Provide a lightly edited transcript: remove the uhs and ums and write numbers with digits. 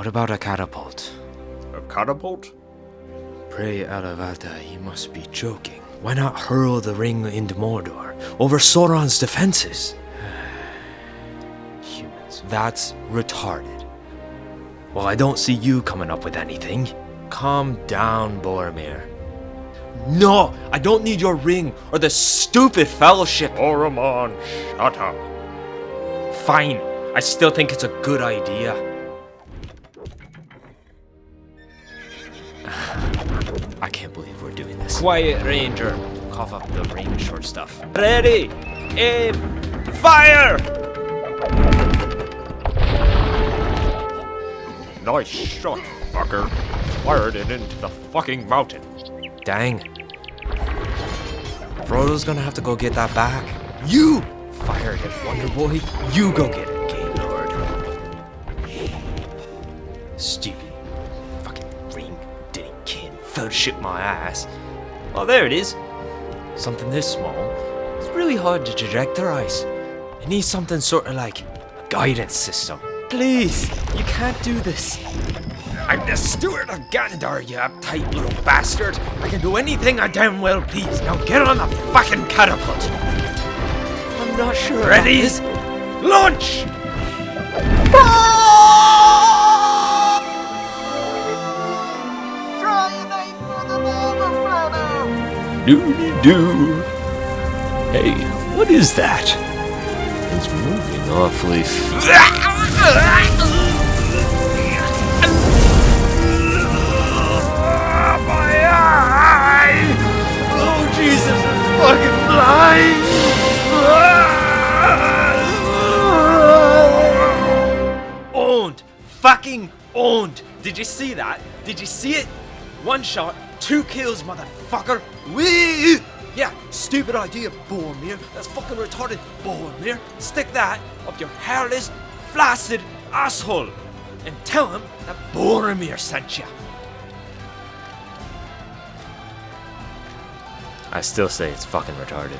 about a catapult? A catapult? Pray Alavata, you must be joking. Why not hurl the ring into Mordor, over Sauron's defenses? Humans. That's retarded. Well, I don't see you coming up with anything. Calm down, Boromir. No, I don't need your ring or the stupid fellowship. Boromir, shut up. Fine, I still think it's a good idea. I can't believe we're doing this. Quiet, Ranger. Cough up the ring short stuff. Ready, aim, fire! Nice shot, fucker. Fired it into the fucking mountain. Dang. Frodo's gonna have to go get that back. You fired it, Wonder Boy. You go get it, Game Lord. Stupid fucking ring didn't kin fellowship my ass. Oh, there it is. Something this small. It's really hard to trajectorize. It needs something sort of like a guidance system. Please, you can't do this. I'm the steward of Gandar, you uptight little bastard. I can do anything I damn well please. Now get on the fucking catapult. I'm not sure. Ready? Launch! Doody-doo. Hey, what is that? It's moving awfully My eye! Oh, Jesus, it's fucking blind! Owned! Fucking owned! Did you see that? Did you see it? One shot, 2 kills, motherfucker! Wee! Yeah, stupid idea, Boromir. That's fucking retarded, Boromir. Stick that up your hairless, flaccid asshole and tell him that Boromir sent you. I still say it's fucking retarded.